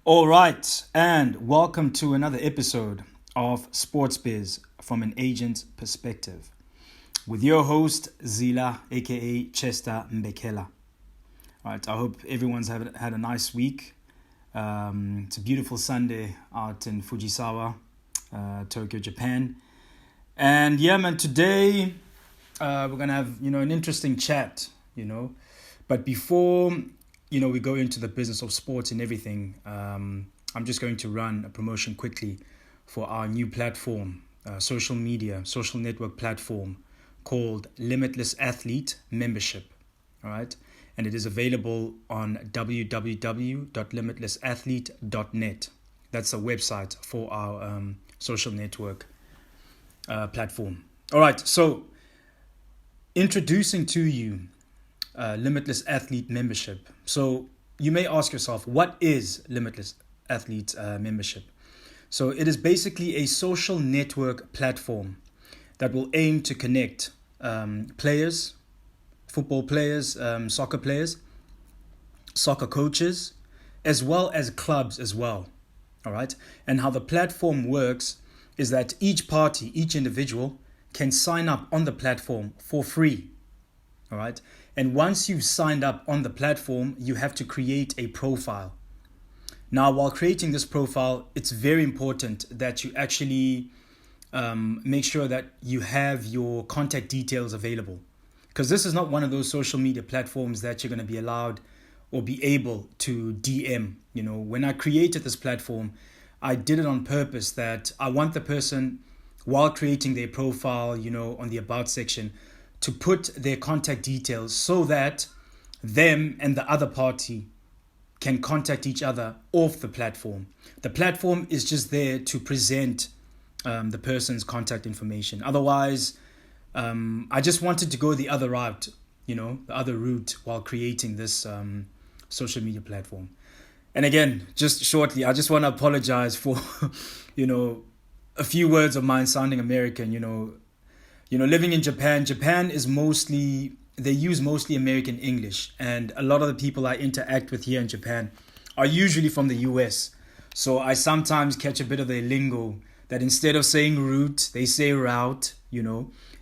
All right, and welcome to another episode of Sports Biz from an agent's perspective with your host Zila, aka Chester Mbekela. All right, I hope everyone's had a nice week. It's a beautiful Sunday out in Fujisawa, Tokyo, Japan. And yeah, man, today we're gonna have an interesting chat. But before we go into the business of sports and everything, I'm just going to run a promotion quickly for our new platform, social network platform called Limitless Athlete Membership. All right. And it is available on www.limitlessathlete.net. That's a website for our social network platform. All right. So introducing to you Limitless Athlete Membership. So you may ask yourself, what is Limitless Athlete Membership? So it is basically a social network platform that will aim to connect players, football players, soccer players, soccer coaches, as well as clubs as well. All right. And how the platform works is that each party, each individual can sign up on the platform for free. All right. And once you've signed up on the platform, you have to create a profile. Now, while creating this profile, it's very important that you actually make sure that you have your contact details available. Because this is not one of those social media platforms that you're going to be allowed or be able to DM. When I created this platform, I did it on purpose that I want the person, while creating their profile, on the about section, to put their contact details so that them and the other party can contact each other off the platform. The platform is just there to present the person's contact information. Otherwise, I just wanted to go the other route, the other route while creating this social media platform. And again, just shortly, I just want to apologize for, a few words of mine sounding American, living in Japan is they use mostly American English. And a lot of the people I interact with here in Japan are usually from the US. So I sometimes catch a bit of their lingo that instead of saying route, they say route,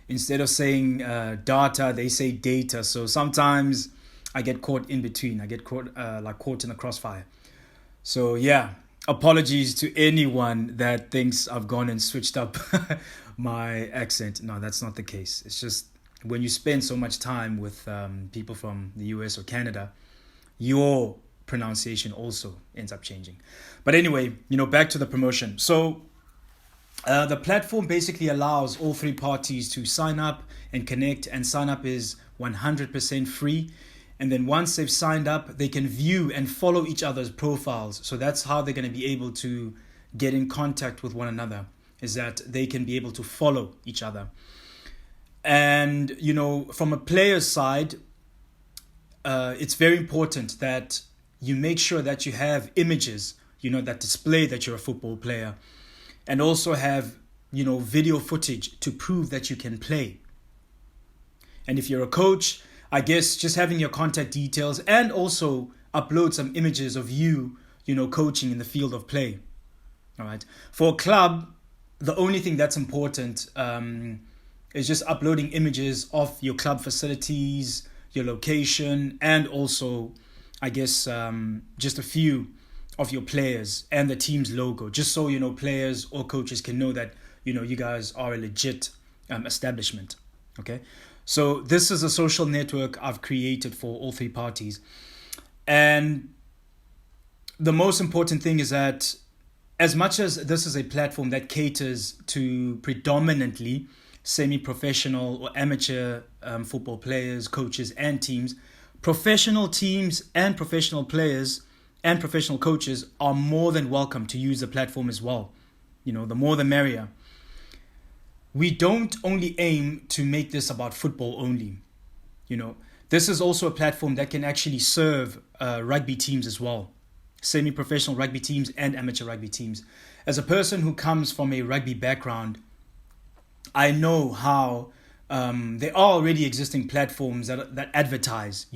Instead of saying data, they say data. So sometimes I get caught in between. I get caught in a crossfire. So yeah, apologies to anyone that thinks I've gone and switched up my accent. No, that's not the case. It's just when you spend so much time with people from the US or Canada, your pronunciation also ends up changing. But anyway, back to the promotion. So the platform basically allows all three parties to sign up and connect, and sign up is 100% free. And then once they've signed up, they can view and follow each other's profiles. So that's how they're going to be able to get in contact with one another, is that they can be able to follow each other. And, from a player's side, it's very important that you make sure that you have images, that display that you're a football player, and also have, video footage to prove that you can play. And if you're a coach, I guess just having your contact details and also upload some images of you, coaching in the field of play. All right. For a club, the only thing that's important is just uploading images of your club facilities, your location, and also, I guess, just a few of your players and the team's logo, just so, players or coaches can know that, you guys are a legit establishment. Okay. So this is a social network I've created for all three parties. And the most important thing is that as much as this is a platform that caters to predominantly semi-professional or amateur football players, coaches, and teams, professional teams and professional players and professional coaches are more than welcome to use the platform as well. The more the merrier. We don't only aim to make this about football only. This is also a platform that can actually serve rugby teams as well. Semi-professional rugby teams and amateur rugby teams. As a person who comes from a rugby background, I know how there are already existing platforms that advertise,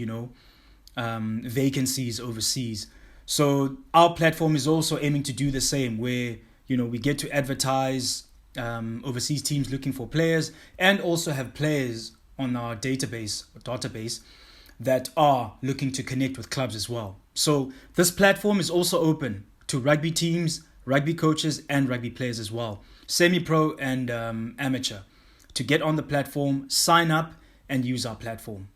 vacancies overseas. So our platform is also aiming to do the same, where we get to advertise overseas teams looking for players, and also have players on our database that are looking to connect with clubs as well. So this platform is also open to rugby teams, rugby coaches, and rugby players as well, semi-pro and amateur, to get on the platform, sign up, and use our platform.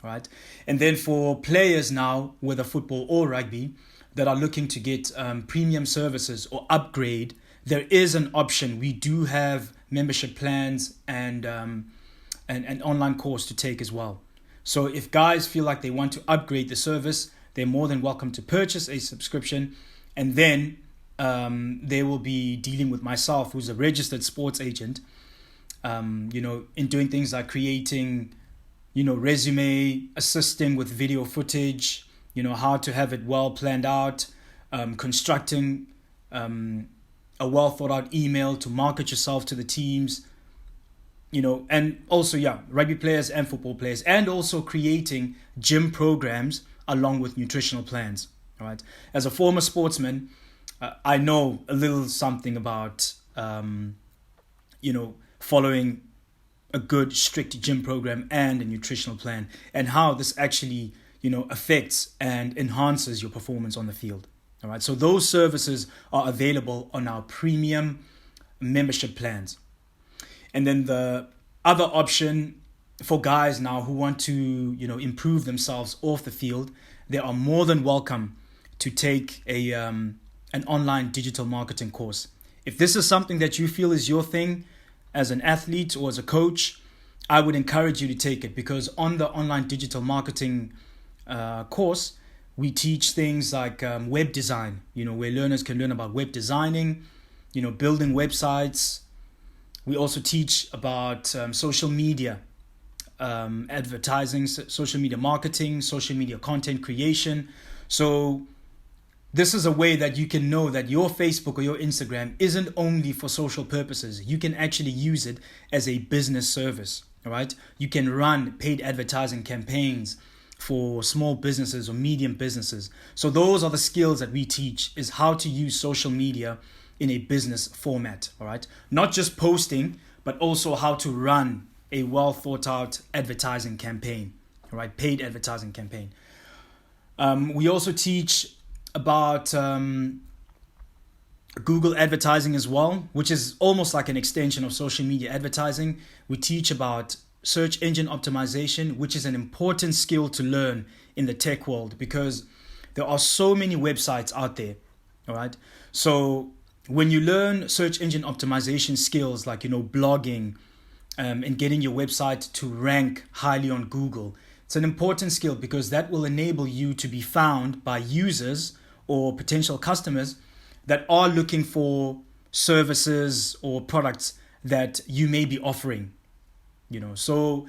All right. And then for players now, whether football or rugby, that are looking to get premium services or upgrade, there is an option. We do have membership plans and an online course to take as well. So if guys feel like they want to upgrade the service, they're more than welcome to purchase a subscription, and then they will be dealing with myself, who's a registered sports agent, in doing things like creating, resume, assisting with video footage, how to have it well planned out, constructing a well thought out email to market yourself to the teams, and also, rugby players and football players, and also creating gym programs along with nutritional plans. All right. As a former sportsman, I know a little something about, following a good, strict gym program and a nutritional plan, and how this actually, affects and enhances your performance on the field. All right. So those services are available on our premium membership plans. And then the other option for guys now who want to, improve themselves off the field, they are more than welcome to take an online digital marketing course. If this is something that you feel is your thing as an athlete or as a coach, I would encourage you to take it, because on the online digital marketing course, we teach things like web design, where learners can learn about web designing, building websites. We also teach about social media, advertising, social media marketing, social media content creation. So this is a way that you can know that your Facebook or your Instagram isn't only for social purposes. You can actually use it as a business service. All right. You can run paid advertising campaigns for small businesses or medium businesses. So those are the skills that we teach, is how to use social media in a business format. All right. Not just posting, but also how to run a well thought out advertising campaign. All right. Paid advertising campaign. We also teach about Google advertising as well, which is almost like an extension of social media advertising. We teach about search engine optimization, which is an important skill to learn in the tech world, because there are so many websites out there. All right. So when you learn search engine optimization skills like, blogging and getting your website to rank highly on Google, it's an important skill, because that will enable you to be found by users or potential customers that are looking for services or products that you may be offering. So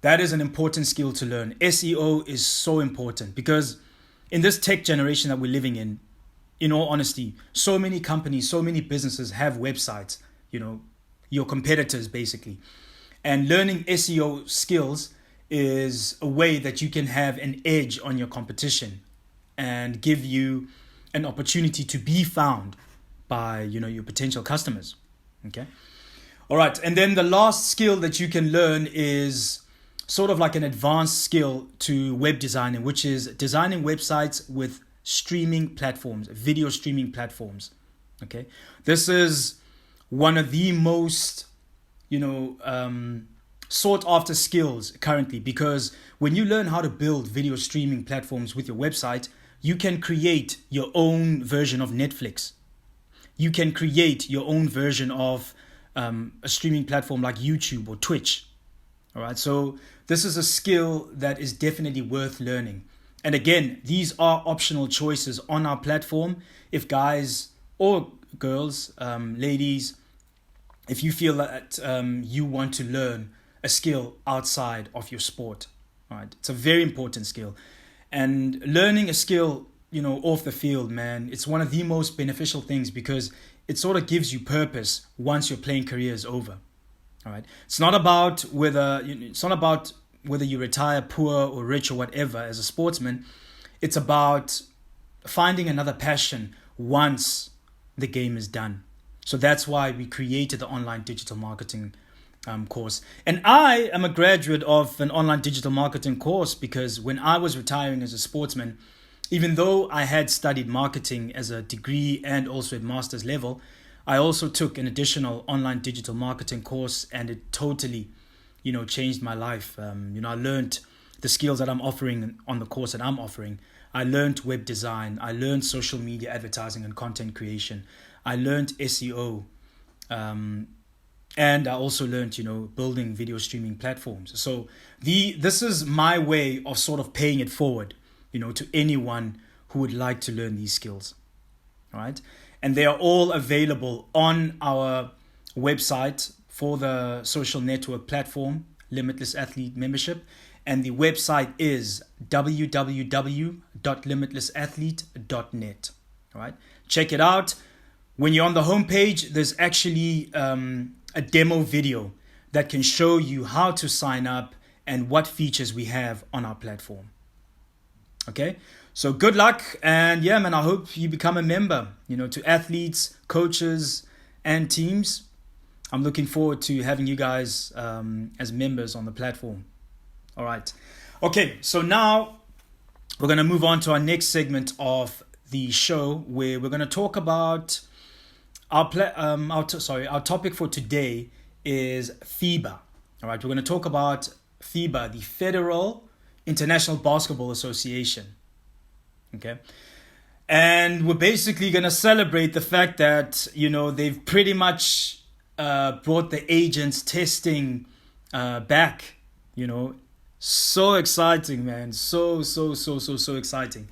that is an important skill to learn. SEO is so important, because in this tech generation that we're living in all honesty, so many companies, so many businesses have websites, your competitors basically. And learning SEO skills is a way that you can have an edge on your competition and give you an opportunity to be found by, your potential customers. Okay. All right. And then the last skill that you can learn is sort of like an advanced skill to web designing, which is designing websites with streaming platforms, video streaming platforms. Okay. This is one of the most, sought after skills currently, because when you learn how to build video streaming platforms with your website, you can create your own version of Netflix. You can create your own version of a streaming platform like YouTube or Twitch. All right. So this is a skill that is definitely worth learning. And again, these are optional choices on our platform. If guys or girls, ladies, if you feel that you want to learn a skill outside of your sport, all right, it's a very important skill. And learning a skill, off the field, man, it's one of the most beneficial things, because it sort of gives you purpose once your playing career is over. All right. It's not about whether you retire poor or rich or whatever as a sportsman. It's about, finding another passion once the game is done. So that's why we created the online digital marketing course. And I am a graduate of an online digital marketing course because when I was retiring as a sportsman, even though I had studied marketing as a degree and also at master's level, I also took an additional online digital marketing course, and it totally, changed my life. I learned the skills that I'm offering on the course that I'm offering. I learned web design. I learned social media advertising and content creation. I learned SEO. And I also learned, building video streaming platforms. So this is my way of sort of paying it forward, to anyone who would like to learn these skills. All right. And they are all available on our website for the social network platform, Limitless Athlete Membership. And the website is www.limitlessathlete.net. All right. Check it out. When you're on the homepage, there's actually a demo video that can show you how to sign up and what features we have on our platform. Okay, so good luck, and yeah, man, I hope you become a member. To athletes, coaches, and teams, I'm looking forward to having you guys as members on the platform. All right, okay, so now we're going to move on to our next segment of the show, where we're going to talk about our topic for today is FIBA. All right, we're going to talk about FIBA, the Federal International Basketball Association. Okay, and we're basically going to celebrate the fact that they've pretty much brought the agents testing back. So exciting, man. So exciting.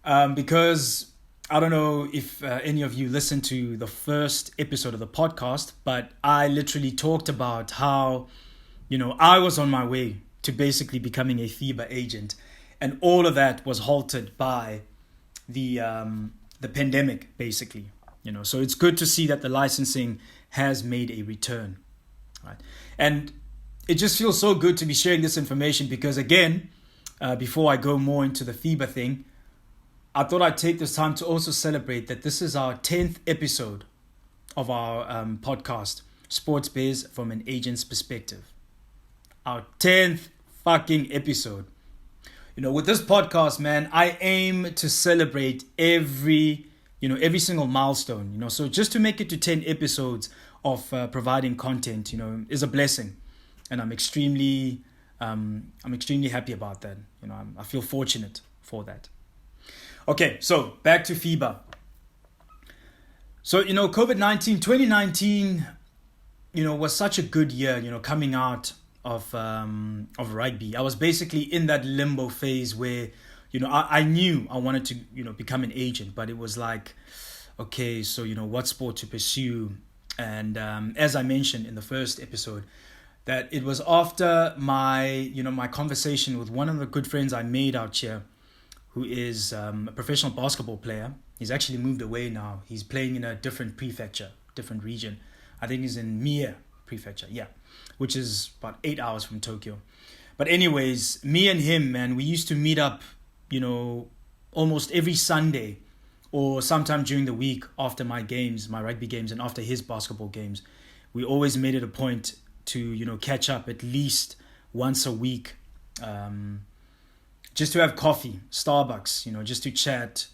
Because I don't know if any of you listened to the first episode of the podcast, but I literally talked about how, I was on my way to basically becoming a FIBA agent, and all of that was halted by the pandemic, basically. So it's good to see that the licensing has made a return, right? And it just feels so good to be sharing this information because, again, before I go more into the FIBA thing, I thought I'd take this time to also celebrate that this is our 10th episode of our podcast, Sports Biz from an Agent's Perspective. Our 10th fucking episode. With this podcast, man, I aim to celebrate every single milestone. So just to make it to 10 episodes of providing content, is a blessing, and I'm extremely happy about that. I feel fortunate for that. Okay, so back to FIBA. So, COVID-19, 2019, was such a good year, coming out of rugby. I was basically in that limbo phase where, I knew I wanted to, become an agent, but it was like, okay, so, what sport to pursue? And as I mentioned in the first episode, that it was after my conversation with one of the good friends I made out here, who is a professional basketball player. He's actually moved away now. He's playing in a different prefecture, different region. I think he's in Mie prefecture, which is about 8 hours from Tokyo. But anyways, me and him, man, we used to meet up, almost every Sunday or sometime during the week after my games, my rugby games, and after his basketball games. We always made it a point to, catch up at least once a week, just to have coffee, Starbucks, just to chat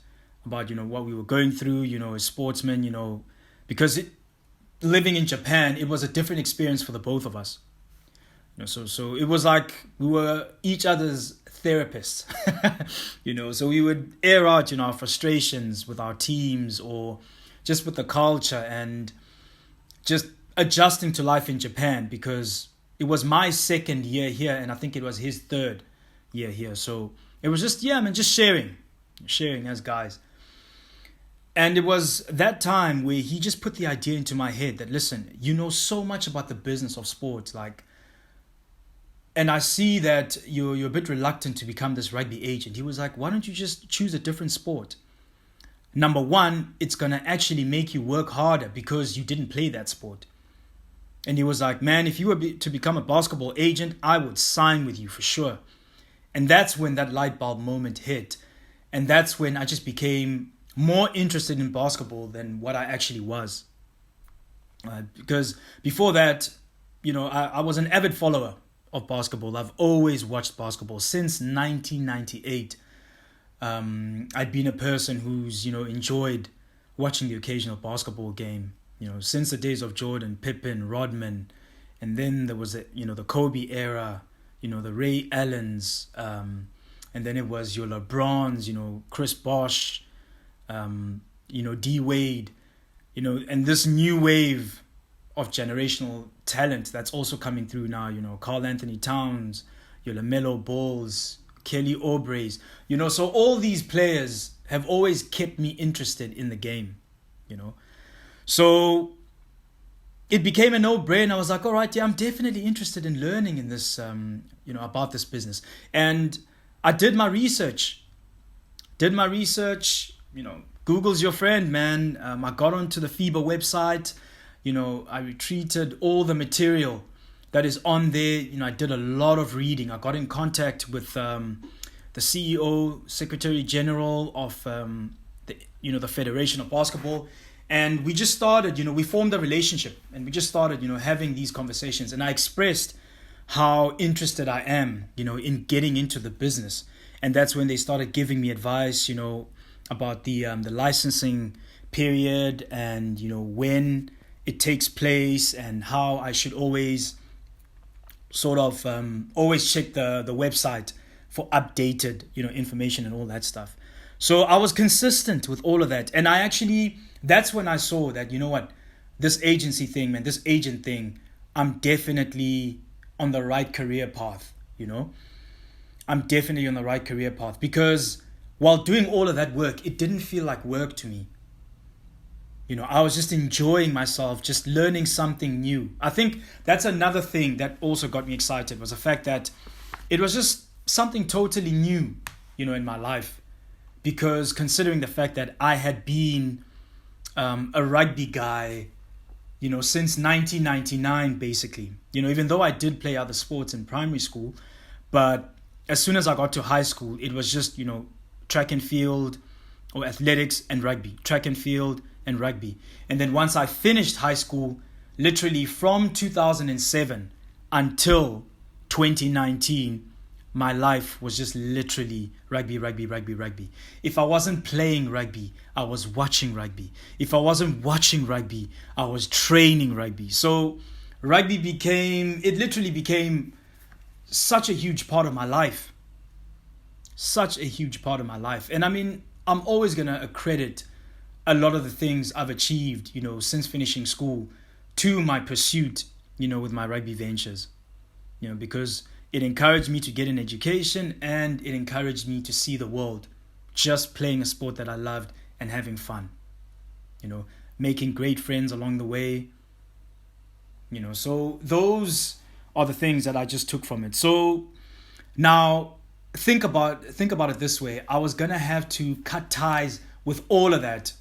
about, what we were going through, as sportsmen, because living in Japan, it was a different experience for the both of us. So it was like we were each other's therapists, so we would air out, our frustrations with our teams or just with the culture and just adjusting to life in Japan, because it was my second year here and I think it was his third year here. So it was just, just sharing as guys. And it was that time where he just put the idea into my head that, listen, you know so much about the business of sports, and I see that you're a bit reluctant to become this rugby agent. He was like, why don't you just choose a different sport? Number one, it's going to actually make you work harder because you didn't play that sport. And he was like, man, if you were to become a basketball agent, I would sign with you for sure. And that's when that light bulb moment hit. And that's when I just became more interested in basketball than what I actually was. Because before that, I was an avid follower of basketball. I've always watched basketball since 1998. I'd been a person who's, enjoyed watching the occasional basketball game, since the days of Jordan, Pippen, Rodman. And then there was, the Kobe era, the Ray Allens. And then it was your LeBrons, Chris Bosh, D Wade, and this new wave of generational talent that's also coming through now, Karl Anthony Towns, your LaMelo Balls, Kelly Oubre's, so all these players have always kept me interested in the game, So it became a no-brainer. I was like, all right, yeah, I'm definitely interested in learning in this, about this business. And I did my research. Google's your friend, man. I got onto the FIBA website. I retweeted all the material that is on there. I did a lot of reading. I got in contact with the CEO, Secretary General of the Federation of Basketball. And we just started, we formed a relationship. And we just started, having these conversations. And I expressed how interested I am, in getting into the business. And that's when they started giving me advice, about the licensing period and, when it takes place and how I should always always check the website for updated, information and all that stuff. So I was consistent with all of that. And that's when I saw that, this agency thing, man, this agent thing, I'm definitely on the right career path, I'm definitely on the right career path, because while doing all of that work, it didn't feel like work to me. I was just enjoying myself, just learning something new. I think that's another thing that also got me excited, was the fact that it was just something totally new, in my life. Because considering the fact that I had been a rugby guy, since 1999, basically. Even though I did play other sports in primary school, but as soon as I got to high school, it was just, track and field or athletics and rugby, track and field and rugby. And then once I finished high school, literally from 2007 until 2019, my life was just literally rugby. If I wasn't playing rugby, I was watching rugby. If I wasn't watching rugby, I was training rugby. So rugby literally became such a huge part of my life. And I'm always going to accredit a lot of the things I've achieved, since finishing school to my pursuit, with my rugby ventures, because it encouraged me to get an education and it encouraged me to see the world just playing a sport that I loved and having fun, making great friends along the way, so those are the things that I just took from it. So now think about it this way. I was going to have to cut ties with all of that,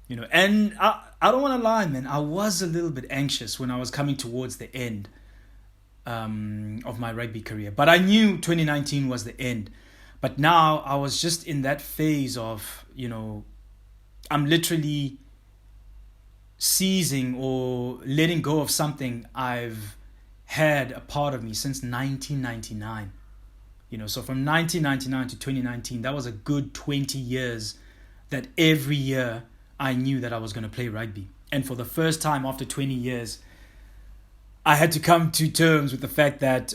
and I don't want to lie, man. I was a little bit anxious when I was coming towards the end of my rugby career, but I knew 2019 was the end. But now I was just in that phase of, I'm literally seizing or letting go of something I've had a part of me since 1999. So from 1999 to 2019, that was a good 20 years that every year I knew that I was going to play rugby. And for the first time after 20 years, I had to come to terms with the fact that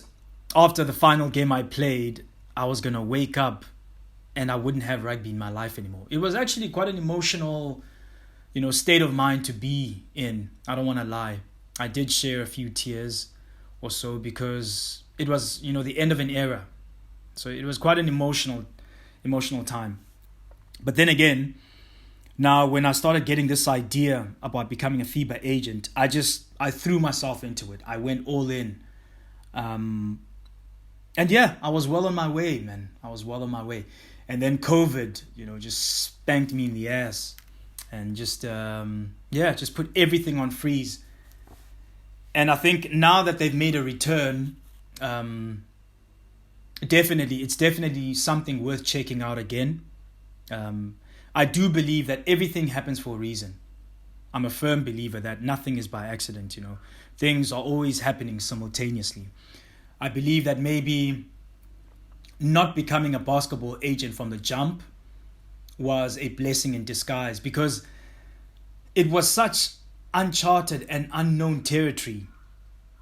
after the final game I played, I was going to wake up and I wouldn't have rugby in my life anymore. It was actually quite an emotional, state of mind to be in. I don't want to lie. I did share a few tears or so because it was, the end of an era. So it was quite an emotional time. But then again, now when I started getting this idea about becoming a FIBA agent, I threw myself into it. I went all in. And yeah, I was well on my way, man. I was well on my way. And then COVID, just spanked me in the ass and just put everything on freeze. And I think now that they've made a return, it's definitely something worth checking out again. I do believe that everything happens for a reason. I'm a firm believer that nothing is by accident, Things are always happening simultaneously. I believe that maybe not becoming a basketball agent from the jump was a blessing in disguise, because it was such uncharted and unknown territory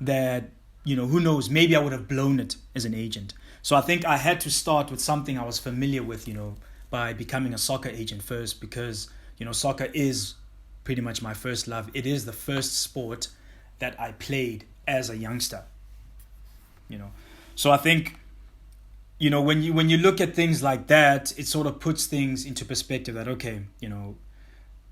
that, who knows, maybe I would have blown it as an agent. So I think I had to start with something I was familiar with, by becoming a soccer agent first, because, soccer is pretty much my first love. It is the first sport that I played as a youngster, So I think, when you look at things like that, it sort of puts things into perspective that, okay,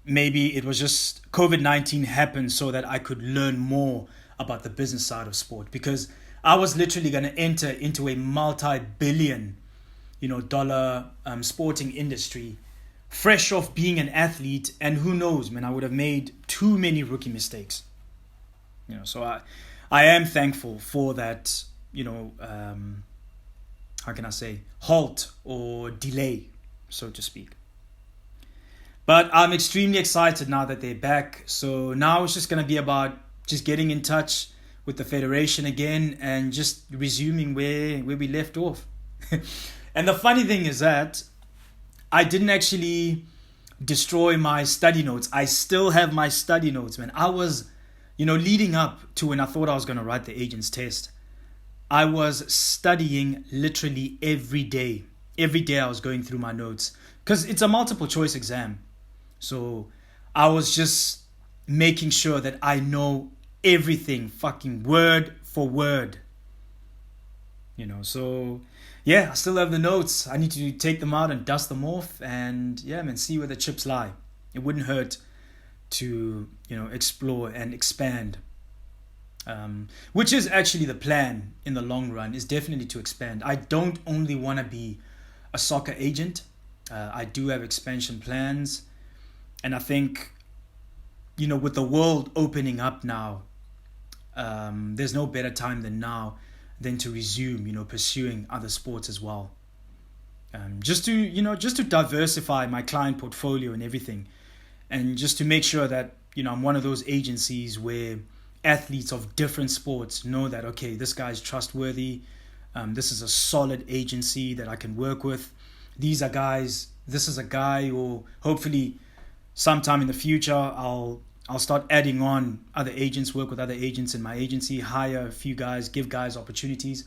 maybe it was just COVID-19 happened so that I could learn more about the business side of sport, because I was literally going to enter into a multi-billion, dollar sporting industry, fresh off being an athlete, and who knows, man, I would have made too many rookie mistakes. So I am thankful for that, how can I say, halt or delay, so to speak. But I'm extremely excited now that they're back. So now it's just going to be about just getting in touch with the federation again and just resuming where we left off. And the funny thing is that I didn't actually destroy my study notes. I still have my study notes, man. I was, leading up to when I thought I was going to write the agent's test, I was studying literally every day. Every day I was going through my notes, because it's a multiple choice exam. So I was just making sure that I know everything, fucking word for word. So yeah, I still have the notes. I need to take them out and dust them off and see where the chips lie. It wouldn't hurt to, explore and expand. Which is actually the plan in the long run, is definitely to expand. I don't only want to be a soccer agent. I do have expansion plans. And I think, with the world opening up now, there's no better time than now than to resume, pursuing other sports as well. Just to diversify my client portfolio and everything. And just to make sure that, I'm one of those agencies where athletes of different sports know that, okay, this guy's trustworthy. This is a solid agency that I can work with. This is a guy, or hopefully sometime in the future, I'll start adding on other agents, work with other agents in my agency, hire a few guys, give guys opportunities.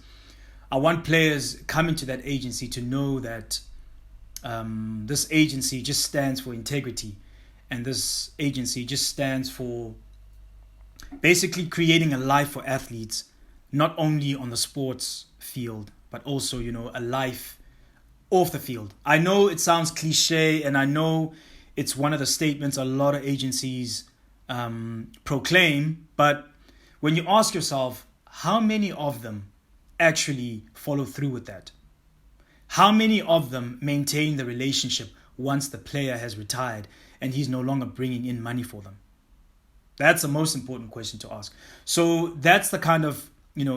I want players coming to that agency to know that this agency just stands for integrity. And this agency just stands for basically creating a life for athletes, not only on the sports field, but also, a life off the field. I know it sounds cliche, and I know it's one of the statements a lot of agencies proclaim, but when you ask yourself, how many of them actually follow through with that? How many of them maintain the relationship once the player has retired and he's no longer bringing in money for them? That's the most important question to ask. So that's the kind of,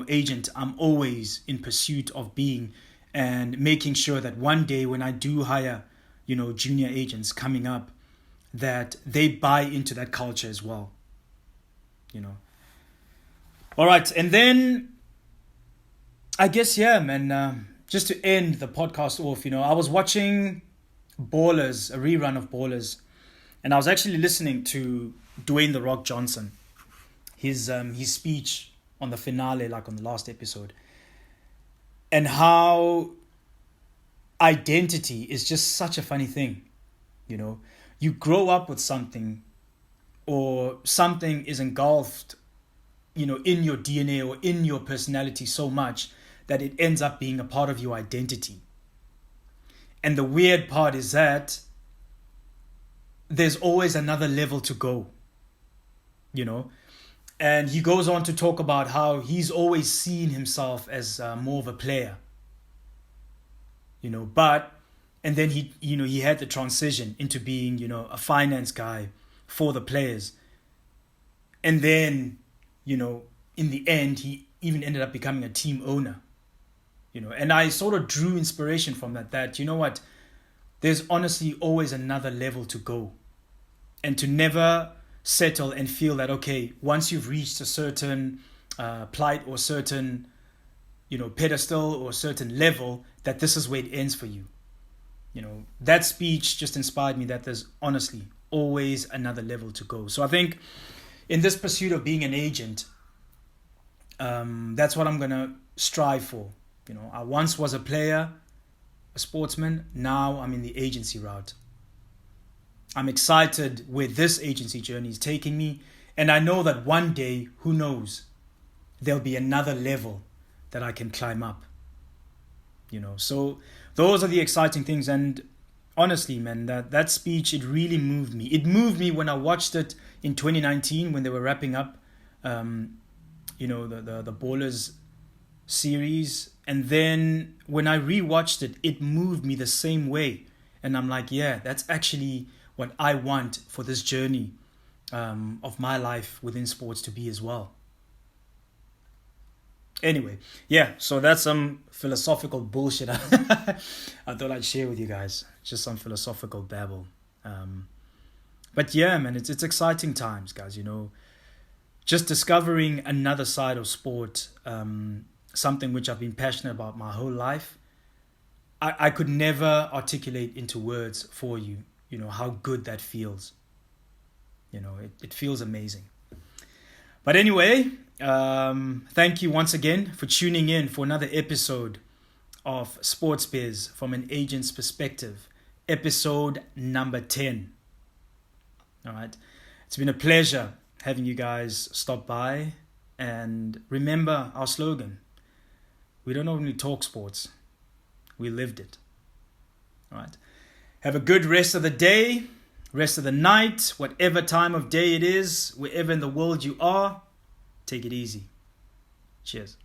agent I'm always in pursuit of being, and making sure that one day when I do hire, junior agents coming up, that they buy into that culture as well. All right. And then I guess, just to end the podcast off, I was watching Ballers, a rerun of Ballers, and I was actually listening to Dwayne "The Rock" Johnson, his speech on the finale, like on the last episode, and how identity is just such a funny thing. You grow up with something, or something is engulfed, in your DNA or in your personality so much that it ends up being a part of your identity. And the weird part is that there's always another level to go, And he goes on to talk about how he's always seen himself as more of a player, and then he had the transition into being, a finance guy for the players. And then, in the end, he even ended up becoming a team owner, and I sort of drew inspiration from that, you know what, there's honestly always another level to go. And to never settle and feel that, okay, once you've reached a certain plight or certain, pedestal or certain level, that this is where it ends for you. That speech just inspired me that there's honestly always another level to go. So I think in this pursuit of being an agent, that's what I'm going to strive for. I once was a player, a sportsman. Now I'm in the agency route. I'm excited where this agency journey is taking me. And I know that one day, who knows, there'll be another level that I can climb up. So those are the exciting things. And honestly, man, that speech, it really moved me. It moved me when I watched it in 2019 when they were wrapping up, the Ballers series. And then when I rewatched it, it moved me the same way. And I'm like, yeah, that's actually what I want for this journey of my life within sports to be as well. Anyway, yeah, so that's some philosophical bullshit I thought I'd share with you guys. Just some philosophical babble. But yeah, man, it's exciting times, guys, Just discovering another side of sport, something which I've been passionate about my whole life. I could never articulate into words for you, how good that feels. It feels amazing. But anyway, thank you once again for tuning in for another episode of Sports Biz from an agent's perspective, episode number 10. All right. It's been a pleasure having you guys stop by. And remember our slogan. We don't only talk sports, we lived it. All right. Have a good rest of the day, rest of the night, whatever time of day it is, wherever in the world you are. Take it easy. Cheers.